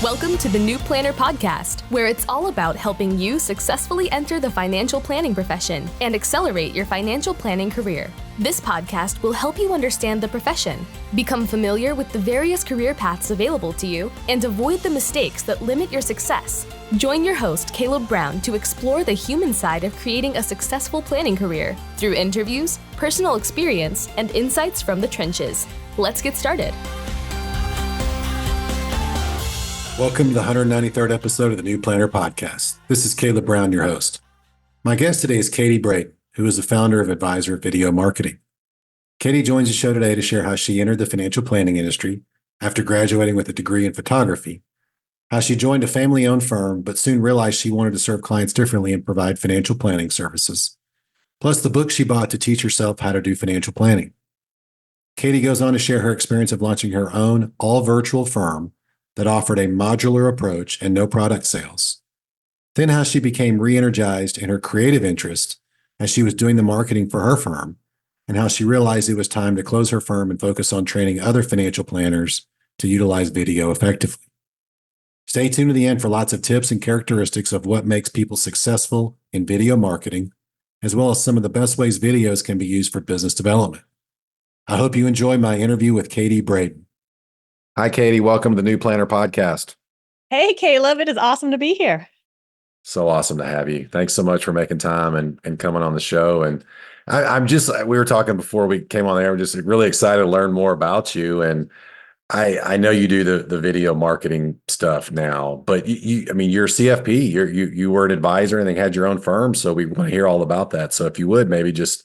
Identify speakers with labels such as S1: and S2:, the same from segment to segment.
S1: Welcome to the New Planner Podcast, where it's all about helping you successfully enter the financial planning profession and accelerate your financial planning career. This podcast will help you understand the profession, become familiar with the various career paths available to you, and avoid the mistakes that limit your success. Join your host, Caleb Brown, to explore the human side of creating a successful planning career through interviews, personal experience, and insights from the trenches. Let's get started.
S2: Welcome to the 193rd episode of the New Planner Podcast. This is Caleb Brown, your host. My guest today is Katie Braden, who is the founder of Advisor Video Marketing. Katie joins the show today to share how she entered the financial planning industry after graduating with a degree in photography, how she joined a family-owned firm but soon realized she wanted to serve clients differently and provide financial planning services, plus the book she bought to teach herself how to do financial planning. Katie goes on to share her experience of launching her own all-virtual firm that offered a modular approach and no product sales. Then how she became re-energized in her creative interest as she was doing the marketing for her firm, and how she realized it was time to close her firm and focus on training other financial planners to utilize video effectively. Stay tuned to the end for lots of tips and characteristics of what makes people successful in video marketing, as well as some of the best ways videos can be used for business development. I hope you enjoy my interview with Katie Braden. Hi, Katie. Welcome to the New Planner Podcast.
S3: Hey, Caleb. It is awesome to be here.
S2: So awesome to have you. Thanks so much for making time and coming on the show. And we were talking before we came on there. I'm just really excited to learn more about you. And I know you do the video marketing stuff now, but you're a CFP. You were an advisor and then had your own firm. So we want to hear all about that. So if you would maybe just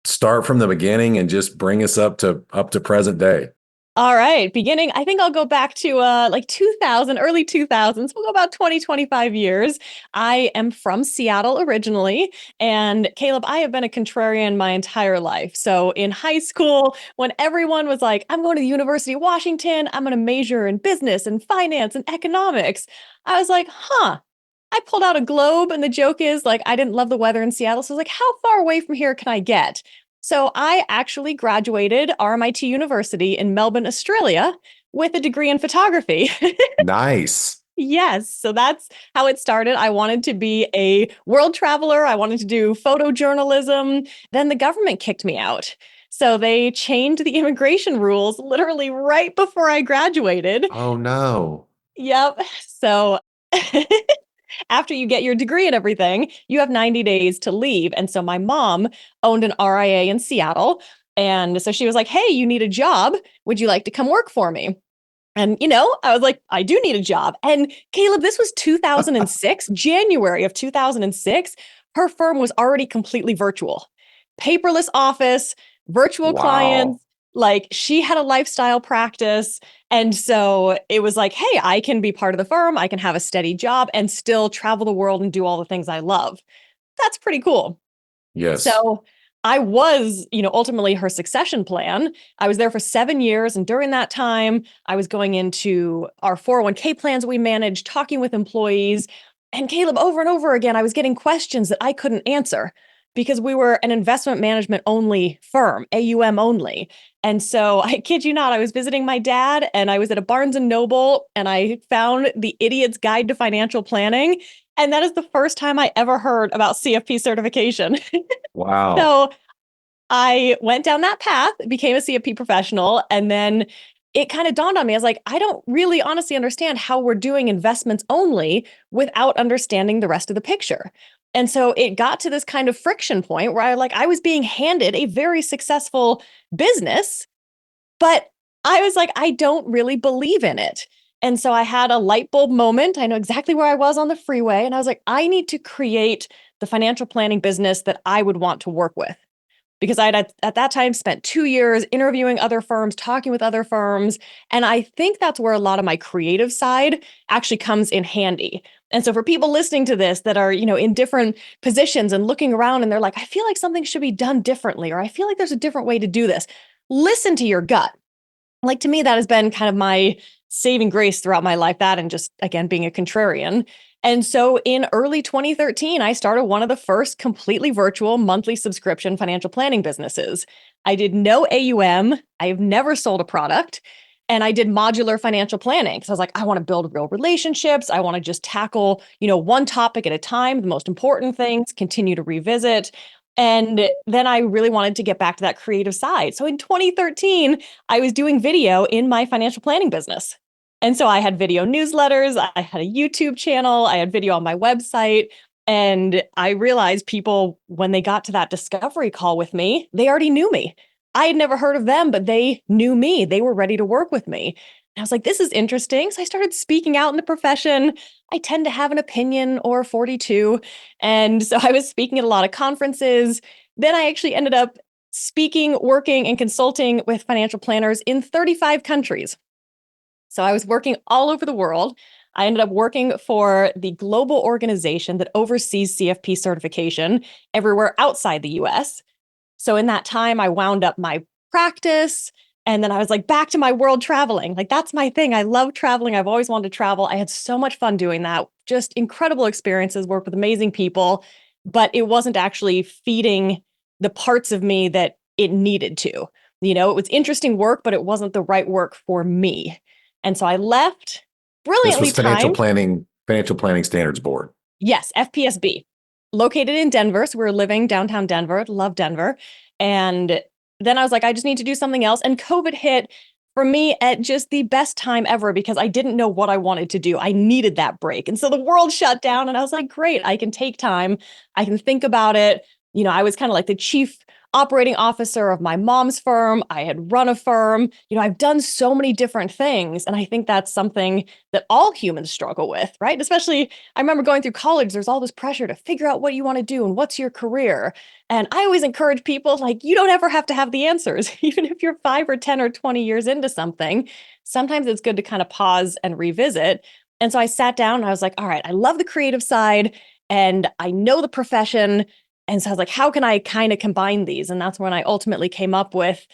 S2: start from the beginning and just bring us up to present day.
S3: All right. Beginning, I think I'll go back to 2000, early 2000s. We'll go about 20, 25 years. I am from Seattle originally. And Caleb, I have been a contrarian my entire life. So in high school, when everyone was like, I'm going to the University of Washington, I'm going to major in business and finance and economics, I was like, I pulled out a globe. And the joke is I didn't love the weather in Seattle. So I was like, how far away from here can I get? So I actually graduated RMIT University in Melbourne, Australia, with a degree in photography.
S2: Nice.
S3: Yes. So that's how it started. I wanted to be a world traveler. I wanted to do photojournalism. Then the government kicked me out. So they changed the immigration rules literally right before I graduated.
S2: Oh, no.
S3: Yep. So after you get your degree and everything, you have 90 days to leave. And so my mom owned an RIA in Seattle. And so she was like, hey, you need a job. Would you like to come work for me? And, I was like, I do need a job. And Caleb, this was 2006, January of 2006. Her firm was already completely virtual, paperless office, virtual clients. She had a lifestyle practice. And so it was like, hey, I can be part of the firm. I can have a steady job and still travel the world and do all the things I love. That's pretty cool.
S2: Yes.
S3: So I was, ultimately her succession plan. I was there for 7 years. And during that time, I was going into our 401k plans we managed, talking with employees. And Caleb, over and over again, I was getting questions that I couldn't answer because we were an investment management only firm, AUM only. And so I kid you not, I was visiting my dad and I was at a Barnes and Noble and I found The Idiot's Guide to Financial Planning. And that is the first time I ever heard about CFP certification.
S2: Wow.
S3: So I went down that path, became a CFP professional, and then it kind of dawned on me. I was like, I don't really honestly understand how we're doing investments only without understanding the rest of the picture. And so it got to this kind of friction point where I was being handed a very successful business, but I was like, I don't really believe in it. And so I had a light bulb moment. I know exactly where I was on the freeway. And I was like, I need to create the financial planning business that I would want to work with. Because I had at that time spent 2 years interviewing other firms, talking with other firms. And I think that's where a lot of my creative side actually comes in handy. And so for people listening to this that are, in different positions and looking around and they're like, I feel like something should be done differently, or I feel like there's a different way to do this. Listen to your gut. To me, that has been kind of my saving grace throughout my life, that and just, again, being a contrarian. And so in early 2013, I started one of the first completely virtual monthly subscription financial planning businesses. I did no AUM. I have never sold a product. And I did modular financial planning because I was like, I want to build real relationships. I want to just tackle, one topic at a time, the most important things, continue to revisit. And then I really wanted to get back to that creative side. So in 2013, I was doing video in my financial planning business. And so I had video newsletters, I had a YouTube channel, I had video on my website. And I realized people, when they got to that discovery call with me, they already knew me. I had never heard of them, but they knew me. They were ready to work with me. And I was like, this is interesting. So I started speaking out in the profession. I tend to have an opinion or 42. And so I was speaking at a lot of conferences. Then I actually ended up speaking, working, and consulting with financial planners in 35 countries. So I was working all over the world. I ended up working for the global organization that oversees CFP certification everywhere outside the US. So in that time, I wound up my practice. And then I was like, back to my world traveling. Like, that's my thing. I love traveling. I've always wanted to travel. I had so much fun doing that. Just incredible experiences, worked with amazing people, but it wasn't actually feeding the parts of me that it needed to. It was interesting work, but it wasn't the right work for me. And so I left,
S2: This
S3: brilliantly
S2: was financial
S3: timed.
S2: planning standards board.
S3: Yes, FPSB, located in Denver. So we were living downtown Denver, love Denver. And then I was like, I just need to do something else. And COVID hit for me at just the best time ever because I didn't know what I wanted to do. I needed that break. And so the world shut down and I was like, great, I can take time. I can think about it. I was kind of like the chief operating officer of my mom's firm. I had run a firm. I've done so many different things. And I think that's something that all humans struggle with, right? Especially, I remember going through college, there's all this pressure to figure out what you want to do and what's your career. And I always encourage people, like, you don't ever have to have the answers. Even if you're 5 or 10 or 20 years into something, sometimes it's good to kind of pause and revisit. And so I sat down and I was like, all right, I love the creative side and I know the profession. And so I was like, how can I kind of combine these? And that's when I ultimately came up with,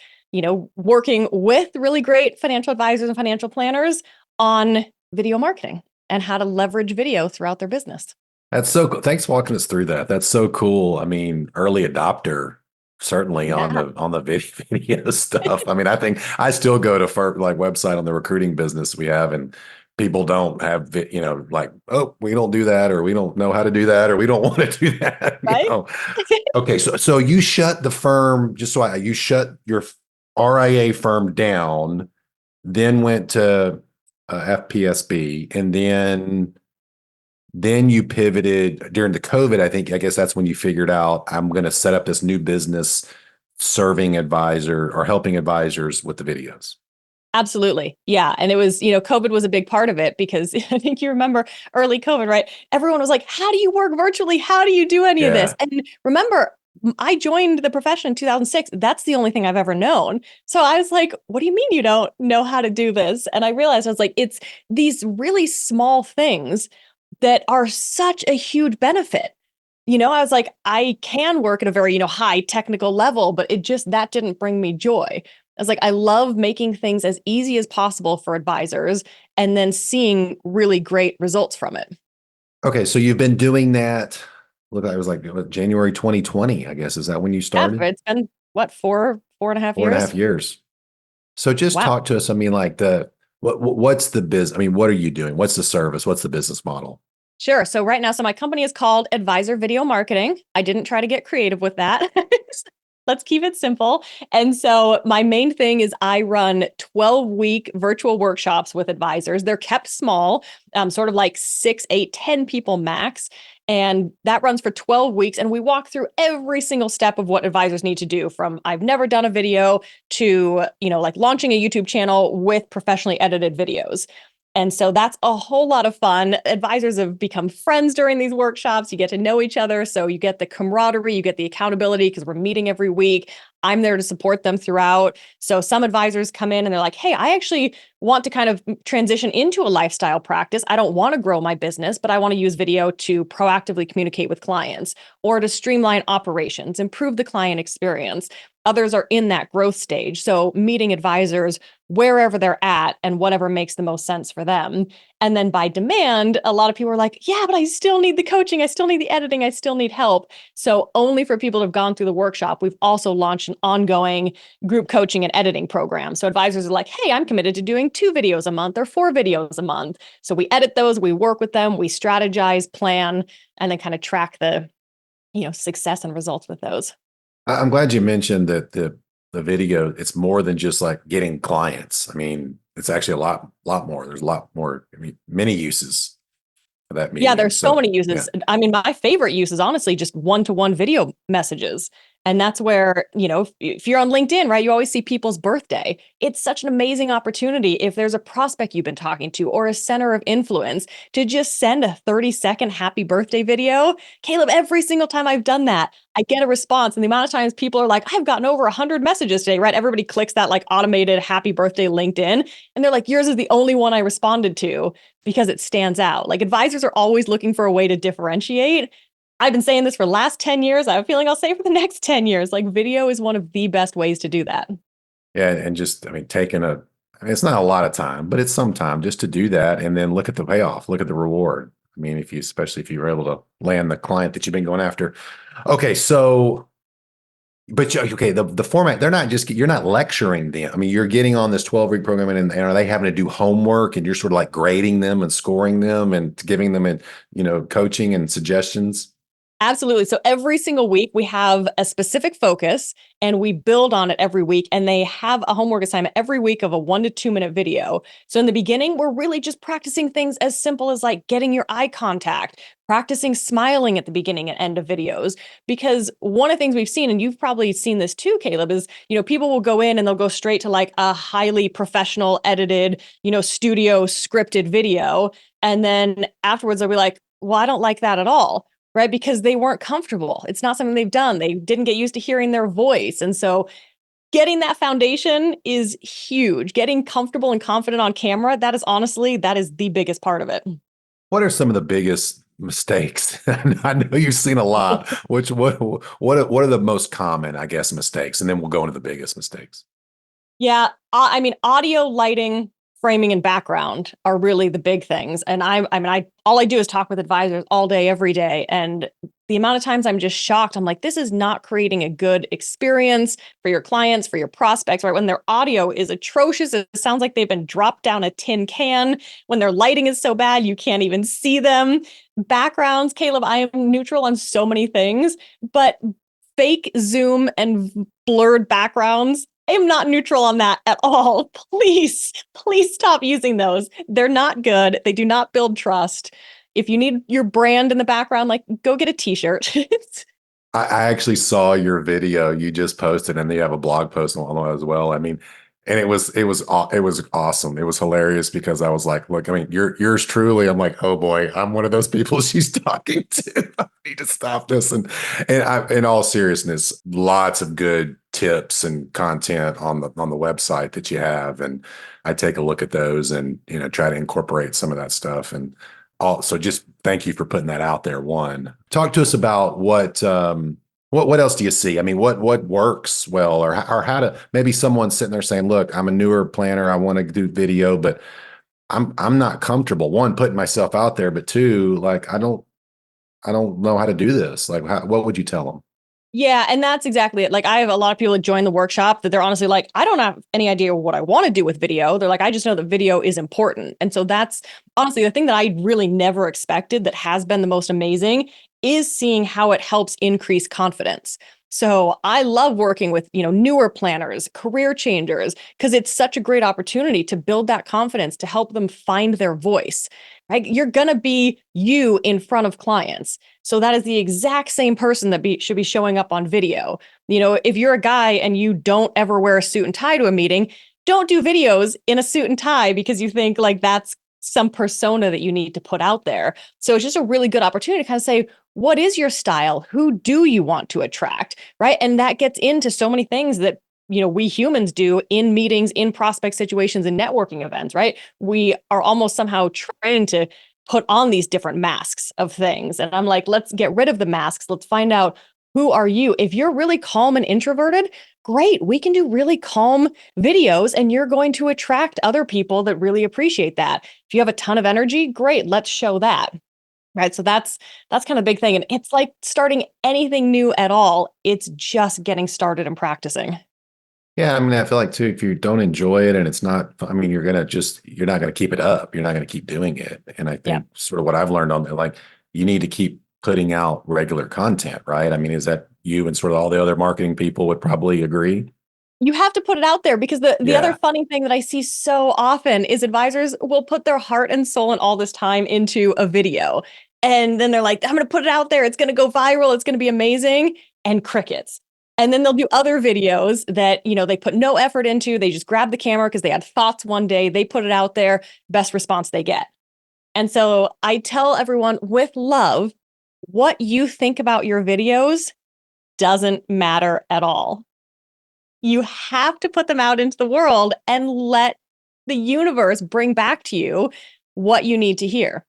S3: working with really great financial advisors and financial planners on video marketing and how to leverage video throughout their business.
S2: That's so cool. Thanks for walking us through that. That's so cool. I mean, early adopter, certainly on
S3: Yeah.
S2: the video stuff. I mean, I think I still go to like website on the recruiting business we have, and people don't have like, oh, we don't do that, or we don't know how to do that, or we don't want to do that.
S3: Right?
S2: Okay, so you shut the firm you shut your RIA firm down, then went to FPSB, and then you pivoted during the COVID. I guess that's when you figured out I'm going to set up this new business serving advisor or helping advisors with the videos.
S3: Absolutely. Yeah. And it was, COVID was a big part of it because I think you remember early COVID, right? Everyone was like, how do you work virtually? How do you do any of this?
S2: Yeah.
S3: And remember, I joined the profession in 2006. That's the only thing I've ever known. So I was like, what do you mean you don't know how to do this? And I realized I was like, it's these really small things that are such a huge benefit. I was like, I can work at a very, high technical level, but that didn't bring me joy. I was like, I love making things as easy as possible for advisors and then seeing really great results from it.
S2: Okay, so you've been doing that. Look, I was like January 2020, I guess. Is that when you
S3: Yeah,
S2: started?
S3: it's been what, 4.5
S2: Four and a
S3: years?
S2: half years. So just
S3: Wow.
S2: talk to us. I mean, like what's the business? I mean, what are you doing? What's the service? What's the business model?
S3: Sure. So right now, my company is called Advisor Video Marketing. I didn't try to get creative with that. Let's keep it simple. And so my main thing is I run 12-week virtual workshops with advisors. They're kept small, sort of like 6, 8, 10 people max. And that runs for 12 weeks. And we walk through every single step of what advisors need to do, from I've never done a video to, like launching a YouTube channel with professionally edited videos. And so that's a whole lot of fun. Advisors have become friends during these workshops. You get to know each other. So you get the camaraderie, you get the accountability because we're meeting every week. I'm there to support them throughout. So some advisors come in and they're like, hey, I actually want to kind of transition into a lifestyle practice. I don't want to grow my business, but I want to use video to proactively communicate with clients or to streamline operations, improve the client experience. Others are in that growth stage. So meeting advisors wherever they're at and whatever makes the most sense for them. And then by demand, a lot of people are like, yeah, but I still need the coaching. I still need the editing. I still need help. So only for people who have gone through the workshop, we've also launched an an ongoing group coaching and editing program. So advisors are like, hey, I'm committed to doing 2 videos a month or 4 videos a month. So we edit those, we work with them, we strategize, plan, and then kind of track the, success and results with those.
S2: I'm glad you mentioned that the video, it's more than just like getting clients. I mean, it's actually a lot more. There's a lot more, many uses of that
S3: Yeah,
S2: medium.
S3: there's so
S2: So
S3: many uses.
S2: yeah.
S3: I mean, my favorite use is honestly just one-to-one video messages. And that's where, if you're on LinkedIn, right, you always see people's birthday. It's such an amazing opportunity if there's a prospect you've been talking to or a center of influence to just send a 30-second happy birthday video. Caleb, every single time I've done that, I get a response. And the amount of times people are like, I've gotten over 100 messages today, right? Everybody clicks that like automated happy birthday LinkedIn. And they're like, yours is the only one I responded to because it stands out. Like advisors are always looking for a way to differentiate. I've been saying this for the last 10 years. I have a feeling I'll say it for the next 10 years. Like video is one of the best ways to do that.
S2: Yeah. And just, it's not a lot of time, but it's some time just to do that. And then look at the payoff, look at the reward. I mean, especially if you were able to land the client that you've been going after. Okay. So, okay, the format, you're not lecturing them. I mean, you're getting on this 12-week program and are they having to do homework and you're sort of like grading them and scoring them and giving them, coaching and suggestions?
S3: Absolutely. So every single week we have a specific focus and we build on it every week. And they have a homework assignment every week of a 1 to 2 minute video. So in the beginning, we're really just practicing things as simple as like getting your eye contact, practicing smiling at the beginning and end of videos. Because one of the things we've seen, and you've probably seen this too, Caleb, is, people will go in and they'll go straight to like a highly professional edited, studio scripted video. And then afterwards they'll be like, well, I don't like that at all. Right? Because they weren't comfortable. It's not something they've done. They didn't get used to hearing their voice. And so getting that foundation is huge. Getting comfortable and confident on camera, that is the biggest part of it.
S2: What are some of the biggest mistakes? I know you've seen a lot. What are the most common, I guess, mistakes? And then we'll go into the biggest mistakes.
S3: Yeah, I mean, audio, lighting, framing, and background are really the big things. And I all I do is talk with advisors all day, every day. And the amount of times I'm just shocked, I'm like, this is not creating a good experience for your clients, for your prospects, right? When their audio is atrocious, it sounds like they've been dropped down a tin can. When their lighting is so bad, you can't even see them. Backgrounds, Caleb, I am neutral on so many things, but fake zoom and blurred backgrounds, I am not neutral on that at all. Please stop using those. They're not good. They do not build trust. If you need your brand in the background, like go get a t-shirt.
S2: I actually saw your video you just posted, and you have a blog post on it as well. I mean, and it was awesome. It was hilarious because I was like, look, I mean, yours truly. I'm like, oh boy, I'm one of those people she's talking to. I need to stop this. In all seriousness, lots of good tips and content on the website that you have, and I take a look at those and try to incorporate some of that stuff. And also, just thank you for putting that out there. One, talk to us about what else do you see? I mean, what works well, or how to, maybe someone's sitting there saying, look, I'm a newer planner, I want to do video, but I'm not comfortable, one, putting myself out there, but two, like I don't know how to do this. Like, what would you tell them?
S3: Yeah, and that's exactly it. Like I have a lot of people that join the workshop that they're honestly like, I don't have any idea what I want to do with video. They're like, I just know that video is important. And so that's honestly the thing that I really never expected that has been the most amazing is seeing how it helps increase confidence. So I love working with, newer planners, career changers, because it's such a great opportunity to build that confidence to help them find their voice, right? You're going to be you in front of clients. So that is the exact same person that should be showing up on video. If you're a guy and you don't ever wear a suit and tie to a meeting, don't do videos in a suit and tie because you think like that's some persona that you need to put out there. So it's just a really good opportunity to kind of say, what is your style? Who do you want to attract? Right. And that gets into so many things that, we humans do in meetings, in prospect situations, and networking events, right? We are almost somehow trying to put on these different masks of things. And I'm like, let's get rid of the masks. Let's find out, who are you? If you're really calm and introverted, great. We can do really calm videos and you're going to attract other people that really appreciate that. If you have a ton of energy, great. Let's show that. Right. So that's kind of a big thing. And it's like starting anything new at all. It's just getting started and practicing.
S2: Yeah, I mean, I feel like too, if you don't enjoy it and it's not, I mean, you're not going to keep it up. You're not going to keep doing it. And I
S3: Yeah.
S2: think sort of what I've learned on it, like you need to keep putting out regular content, right? I mean, is that you and sort of all the other marketing people would probably agree?
S3: You have to put it out there because the other
S2: Yeah.
S3: funny thing that I see so often is advisors will put their heart and soul and all this time into a video. And then they're like, I'm going to put it out there. It's going to go viral. It's going to be amazing. And crickets. And then they'll do other videos that, they put no effort into. They just grab the camera because they had thoughts one day. They put it out there. Best response they get. And so I tell everyone with love, what you think about your videos doesn't matter at all. You have to put them out into the world and let the universe bring back to you what you need to hear.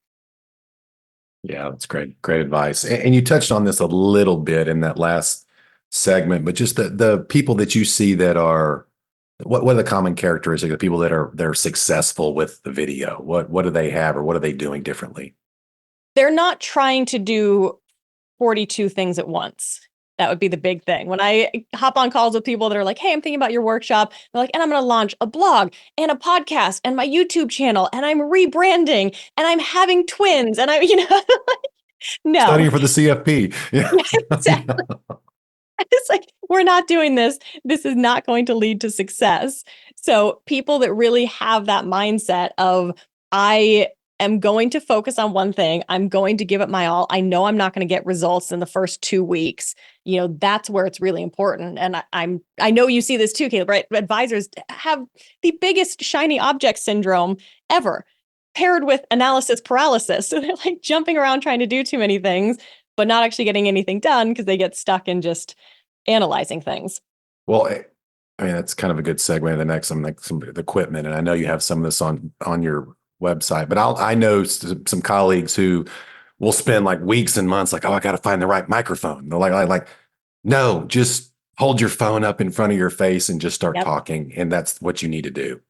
S2: Yeah, that's great. Great advice. And you touched on this a little bit in that last segment, but just the people that you see that are what are the common characteristics of people that are successful with the video? What do they have or what are they doing differently?
S3: They're not trying to do 42 things at once. That would be the big thing. When I hop on calls with people that are like, hey, I'm thinking about your workshop, they're like, and I'm going to launch a blog and a podcast and my YouTube channel, and I'm rebranding and I'm having twins. And no,
S2: Studying for the CFP. Yeah.
S3: exactly. It's like, we're not doing this. This is not going to lead to success. So people that really have that mindset of, I am going to focus on one thing. I'm going to give it my all. I know I'm not going to get results in the first 2 weeks. That's where it's really important. And I know you see this too, Caleb, right? Advisors have the biggest shiny object syndrome ever, paired with analysis paralysis. So they're like jumping around trying to do too many things, but not actually getting anything done because they get stuck in just analyzing things.
S2: Well, I mean, that's kind of a good segue to the next, some equipment. And I know you have some of this on your website, but I know some colleagues who will spend like weeks and months like, oh, I got to find the right microphone. They're like, no, just hold your phone up in front of your face and just start
S3: Yep.
S2: talking. And that's what you need to do.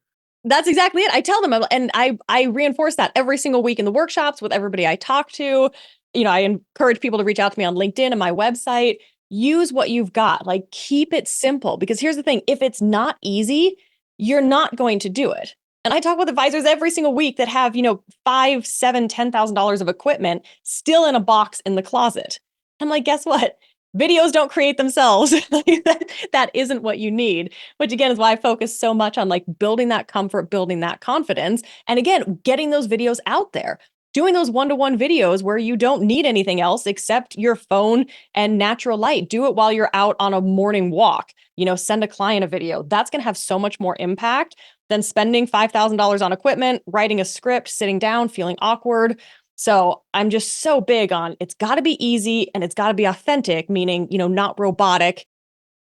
S3: That's exactly it. I tell them, and I reinforce that every single week in the workshops with everybody I talk to. I encourage people to reach out to me on LinkedIn and my website. Use what you've got. Like, keep it simple, because here's the thing: if it's not easy, you're not going to do it. And I talk with advisors every single week that have, $5, $7, $10,000 of equipment still in a box in the closet. I'm like, guess what? Videos don't create themselves. That isn't what you need, which again is why I focus so much on like building that comfort, building that confidence. And again, getting those videos out there, doing those one-to-one videos where you don't need anything else except your phone and natural light. Do it while you're out on a morning walk. Send a client a video. That's going to have so much more impact than spending $5,000 on equipment, writing a script, sitting down, feeling awkward. So I'm just so big on, it's got to be easy and it's got to be authentic, meaning, not robotic.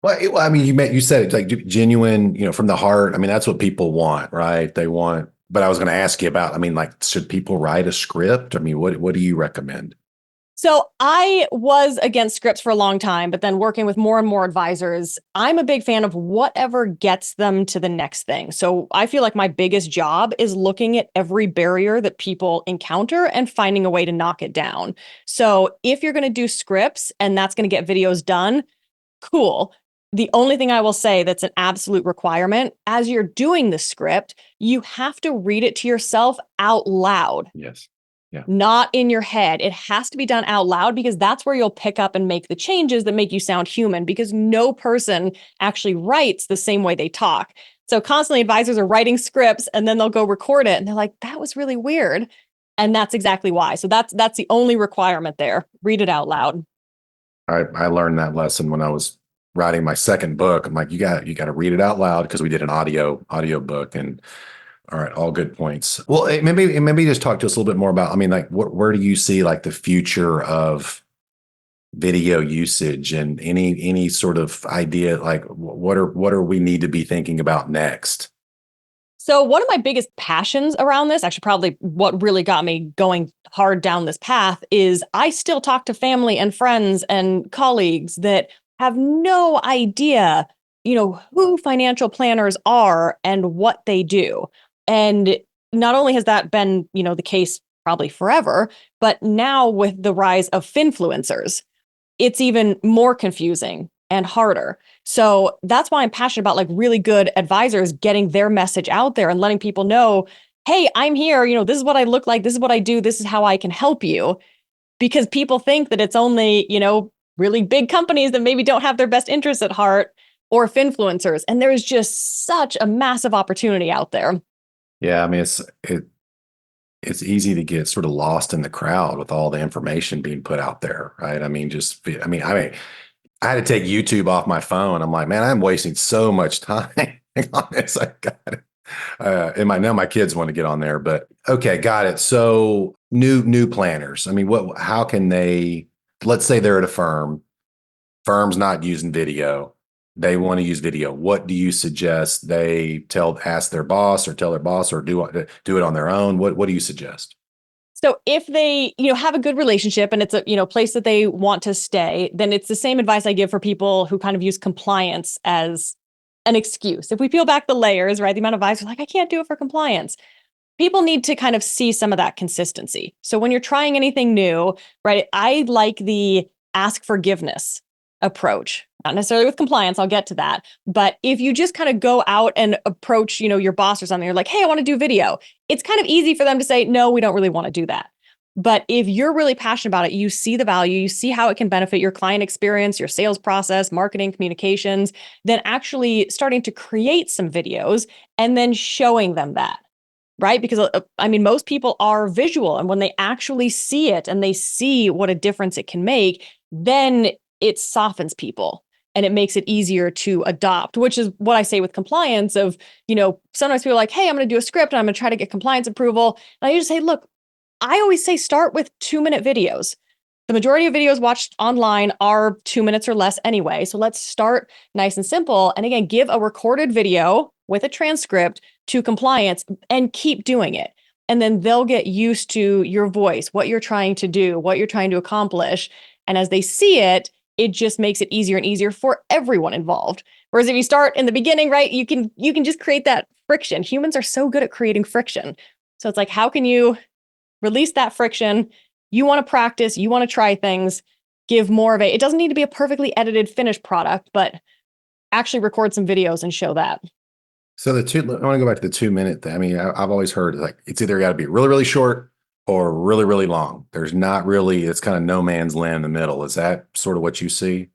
S2: Well, I mean, you said it like genuine, from the heart. I mean, that's what people want, right? They want, but I was going to ask you about, I mean, like, should people write a script? I mean, what do you recommend?
S3: So I was against scripts for a long time, but then working with more and more advisors, I'm a big fan of whatever gets them to the next thing. So I feel like my biggest job is looking at every barrier that people encounter and finding a way to knock it down. So if you're going to do scripts and that's going to get videos done, cool. The only thing I will say that's an absolute requirement, as you're doing the script, you have to read it to yourself out loud.
S2: Yes. Yeah.
S3: Not in your head. It has to be done out loud, because that's where you'll pick up and make the changes that make you sound human, because no person actually writes the same way they talk. So constantly advisors are writing scripts and then they'll go record it and they're like, that was really weird. And that's exactly why. So that's the only requirement there. Read it out loud.
S2: I learned that lesson when I was writing my second book. I'm like, you got to read it out loud, because we did an audio book. And all right, all good points. Well, maybe just talk to us a little bit more about, I mean, like, where do you see like the future of video usage, and any sort of idea, like what are we need to be thinking about next?
S3: So one of my biggest passions around this, actually probably what really got me going hard down this path, is I still talk to family and friends and colleagues that have no idea, who financial planners are and what they do. And not only has that been, the case probably forever. But now with the rise of finfluencers, it's even more confusing and harder. So that's why I'm passionate about like really good advisors getting their message out there and letting people know, hey, I'm here, this is what I look like, this is what I do, this is how I can help you. Because people think that it's only, really big companies that maybe don't have their best interests at heart or finfluencers. And there's just such a massive opportunity out there.
S2: Yeah, I mean, it's easy to get sort of lost in the crowd with all the information being put out there, right? I mean, I had to take YouTube off my phone. I'm like, man, I'm wasting so much time on this. I got it. And now my kids want to get on there, but okay, got it. So new planners. I mean, how can they, let's say they're at a firm's not using video. They want to use video. What do you suggest they ask their boss or tell their boss or do it on their own? What do you suggest?
S3: So if they, have a good relationship and it's a, place that they want to stay, then it's the same advice I give for people who kind of use compliance as an excuse. If we peel back the layers, right, the amount of advice like, I can't do it for compliance. People need to kind of see some of that consistency. So when you're trying anything new, right, I like the ask forgiveness approach, not necessarily with compliance. I'll get to that. But if you just kind of go out and approach, your boss or something, you're like, hey, I want to do video. It's kind of easy for them to say, no, we don't really want to do that. But if you're really passionate about it, you see the value, you see how it can benefit your client experience, your sales process, marketing, communications, then actually starting to create some videos and then showing them that. Right? Because most people are visual, and when they actually see it and they see what a difference it can make, then it softens people and it makes it easier to adopt, which is what I say with compliance of, sometimes people are like, hey, I'm going to do a script and I'm going to try to get compliance approval. And I just say, look, I always say start with 2-minute videos. The majority of videos watched online are 2 minutes or less anyway. So let's start nice and simple. And again, give a recorded video with a transcript to compliance and keep doing it. And then they'll get used to your voice, what you're trying to do, what you're trying to accomplish. And as they see it, it just makes it easier and easier for everyone involved. Whereas if you start in the beginning, right, you can just create that friction. Humans are so good at creating friction. So it's like, how can you release that friction? You want to practice, you want to try things, give more of it. It doesn't need to be a perfectly edited finished product, but actually record some videos and show that.
S2: So I want to go back to the 2-minute thing. I mean, I've always heard like it's either got to be really, really short or really, really long. There's not really, it's kind of no man's land in the middle. Is that sort of what you see?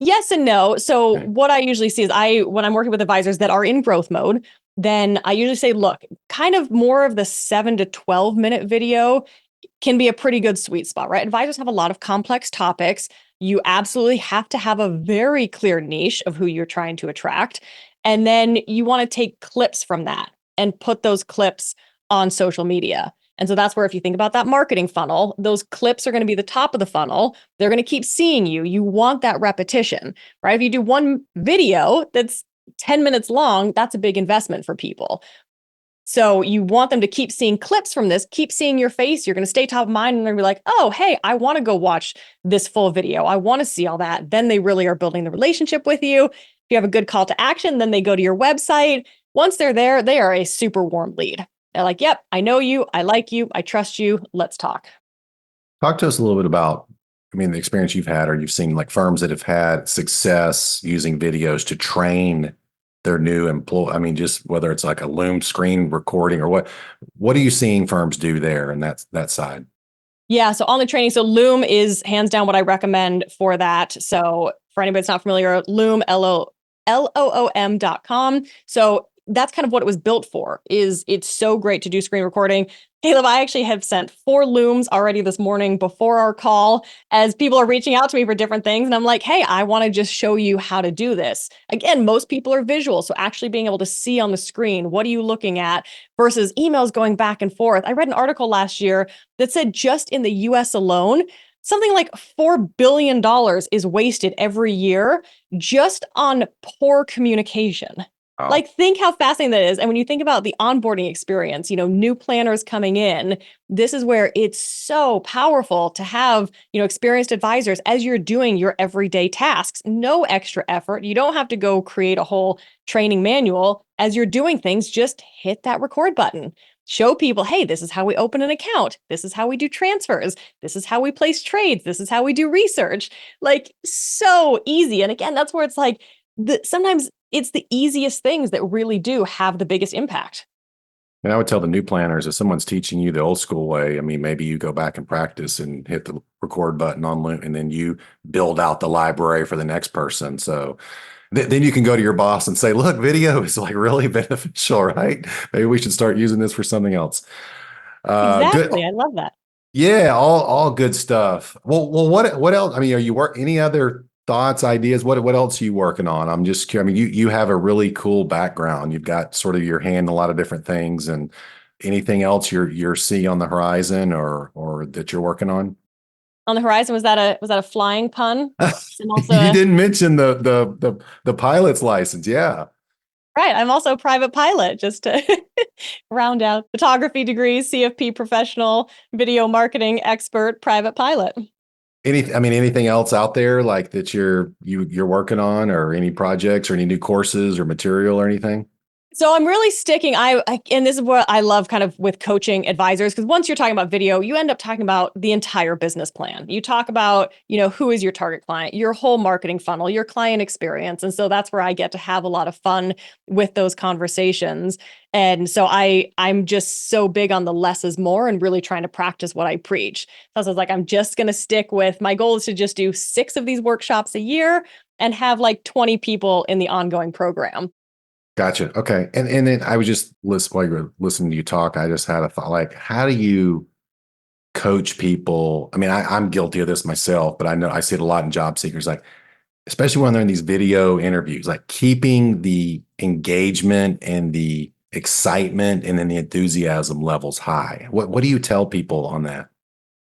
S3: Yes and no. So
S2: Okay.
S3: what I usually see is when I'm working with advisors that are in growth mode, then I usually say, look, kind of more of the 7 to 12 minute video can be a pretty good sweet spot, right? Advisors have a lot of complex topics. You absolutely have to have a very clear niche of who you're trying to attract. And then you want to take clips from that and put those clips on social media. And so that's where, if you think about that marketing funnel, those clips are going to be the top of the funnel. They're going to keep seeing you. You want that repetition, right? If you do one video that's 10 minutes long, that's a big investment for people. So you want them to keep seeing clips from this, keep seeing your face. You're going to stay top of mind and they're going to be like, oh, hey, I want to go watch this full video. I want to see all that. Then they really are building the relationship with you. If you have a good call to action, then they go to your website. Once they're there, they are a super warm lead. They're like, yep, I know you. I like you. I trust you. Let's talk.
S2: Talk to us a little bit about, the experience you've had, or you've seen like firms that have had success using videos to train their new employee. Just whether it's like a Loom screen recording or what are you seeing firms do there and that side?
S3: Yeah. So on the training, so Loom is hands down what I recommend for that. So for anybody that's not familiar, Loom, LOOM.com. So that's kind of what it was built for. It's so great to do screen recording. Caleb, I actually have sent 4 Looms already this morning before our call as people are reaching out to me for different things. And I'm like, hey, I want to just show you how to do this. Again, most people are visual. So actually being able to see on the screen, what are you looking at versus emails going back and forth. I read an article last year that said just in the US alone, something like $4 billion is wasted every year just on poor communication.
S2: Wow.
S3: Like, think how fascinating that is. And when you think about the onboarding experience, new planners coming in, this is where it's so powerful to have, experienced advisors as you're doing your everyday tasks. No extra effort. You don't have to go create a whole training manual. As you're doing things, just hit that record button. show people, hey, this is how we open an account. This is how we do transfers. This is how we place trades. This is how we do research. Like, so easy. And again, that's where it's like, sometimes it's the easiest things that really do have the biggest impact.
S2: And I would tell the new planners, if someone's teaching you the old school way, I mean, maybe you go back and practice and hit the record button on Loom, and then you build out the library for the next person. So then you can go to your boss and say, look, video is like really beneficial, right? Maybe we should start using this for something else. Good.
S3: Exactly. I love that.
S2: Yeah, all good stuff. Well, what else? I mean, are you any other thoughts, ideas? What else are you working on? I'm just curious. I mean, you have a really cool background. You've got sort of your hand in a lot of different things, and anything else you're seeing on the horizon or that you're working on?
S3: On the horizon, was that a flying pun? I'm also
S2: You didn't mention the pilot's license. Yeah.
S3: right. I'm also a private pilot, just to round out photography degrees, CFP professional, video marketing expert, private pilot.
S2: Anything else out there like that you're working on, or any projects or any new courses or material or anything?
S3: So I'm really sticking. And this is what I love kind of with coaching advisors, because once you're talking about video, you end up talking about the entire business plan. You talk about, who is your target client, your whole marketing funnel, your client experience. And so that's where I get to have a lot of fun with those conversations. And so I'm just so big on the less is more and really trying to practice what I preach. So I was like, I'm just going to stick with, my goal is to just do 6 of these workshops a year and have like 20 people in the ongoing program.
S2: Gotcha. Okay. And then I was just while you were listening to you talk, I just had a thought, like, how do you coach people? I mean, I'm guilty of this myself, but I know I see it a lot in job seekers, like, especially when they're in these video interviews, like keeping the engagement and the excitement and then the enthusiasm levels high. What do you tell people on that?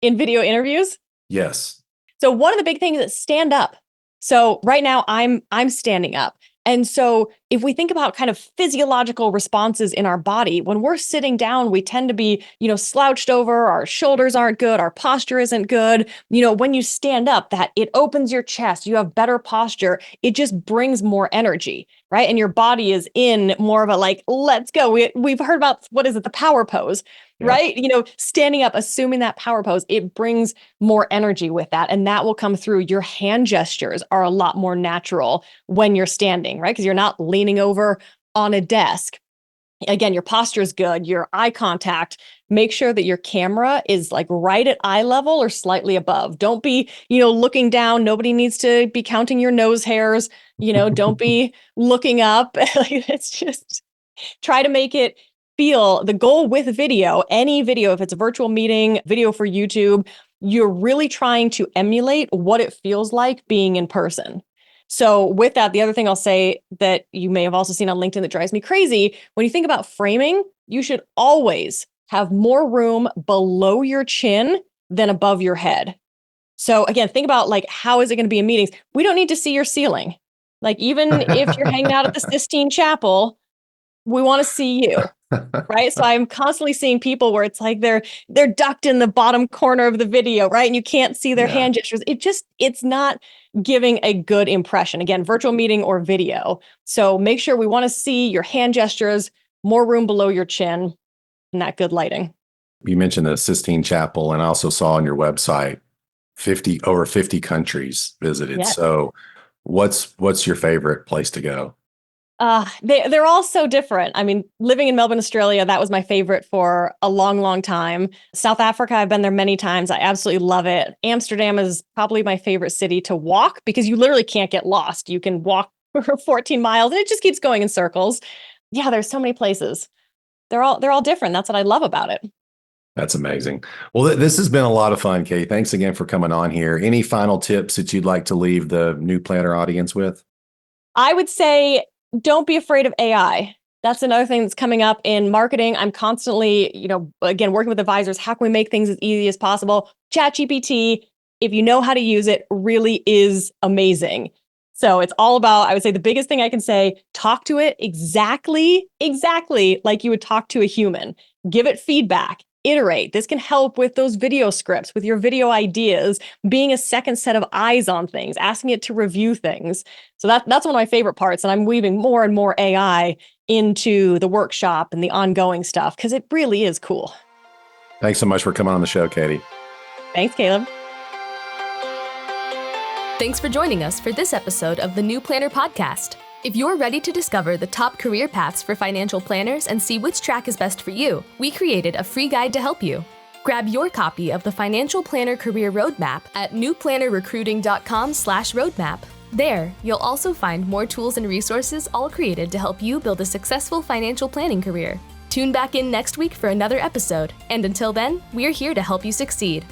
S3: In video interviews?
S2: Yes.
S3: So one of the big things is stand up. So right now I'm standing up. And so if we think about kind of physiological responses in our body, when we're sitting down, we tend to be, slouched over, our shoulders aren't good, our posture isn't good. When you stand up, that it opens your chest, you have better posture, it just brings more energy, right? And your body is in more of a like, let's go. We've heard about, what is it, the power pose,
S2: Yeah.
S3: right? Standing up, assuming that power pose, it brings more energy with that. And that will come through. Your hand gestures are a lot more natural when you're standing, right? Because you're not leaning over on a desk. Again, your posture is good, your eye contact. Make sure that your camera is like right at eye level or slightly above. Don't be, looking down. Nobody needs to be counting your nose hairs. Don't be looking up. It's just try to make it feel, the goal with video, any video, if it's a virtual meeting, video for YouTube, you're really trying to emulate what it feels like being in person. So with that, the other thing I'll say that you may have also seen on LinkedIn that drives me crazy, when you think about framing, you should always have more room below your chin than above your head. So again, think about like, how is it going to be in meetings? We don't need to see your ceiling. Like, even if you're hanging out at the Sistine Chapel, we want to see you. Right. So I'm constantly seeing people where it's like they're ducked in the bottom corner of the video, right? And you can't see their hand gestures. It's not giving a good impression. Again, virtual meeting or video. So make sure we want to see your hand gestures, more room below your chin, and that good lighting.
S2: You mentioned the Sistine Chapel, and I also saw on your website over 50 countries visited.
S3: Yes.
S2: So what's your favorite place to go?
S3: They're all so different. I mean, living in Melbourne, Australia, that was my favorite for a long, long time. South Africa, I've been there many times. I absolutely love it. Amsterdam is probably my favorite city to walk because you literally can't get lost. You can walk for 14 miles and it just keeps going in circles. Yeah, there's so many places. They're all different. That's what I love about it.
S2: That's amazing. Well, this has been a lot of fun, Kate. Thanks again for coming on here. Any final tips that you'd like to leave the new planner audience with?
S3: I would say, don't be afraid of AI. That's another thing that's coming up in marketing. I'm constantly, again, working with advisors. How can we make things as easy as possible? ChatGPT, if you know how to use it, really is amazing. So it's all about, I would say the biggest thing I can say, talk to it exactly like you would talk to a human. Give it feedback. Iterate. This can help with those video scripts, with your video ideas, being a second set of eyes on things, asking it to review things. So that's one of my favorite parts. And I'm weaving more and more AI into the workshop and the ongoing stuff because it really is cool.
S2: Thanks so much for coming on the show, Katie.
S3: Thanks, Caleb.
S1: Thanks for joining us for this episode of the New Planner Podcast. If you're ready to discover the top career paths for financial planners and see which track is best for you, we created a free guide to help you. Grab your copy of the Financial Planner Career Roadmap at newplannerrecruiting.com/roadmap. There, you'll also find more tools and resources all created to help you build a successful financial planning career. Tune back in next week for another episode, and until then, we're here to help you succeed.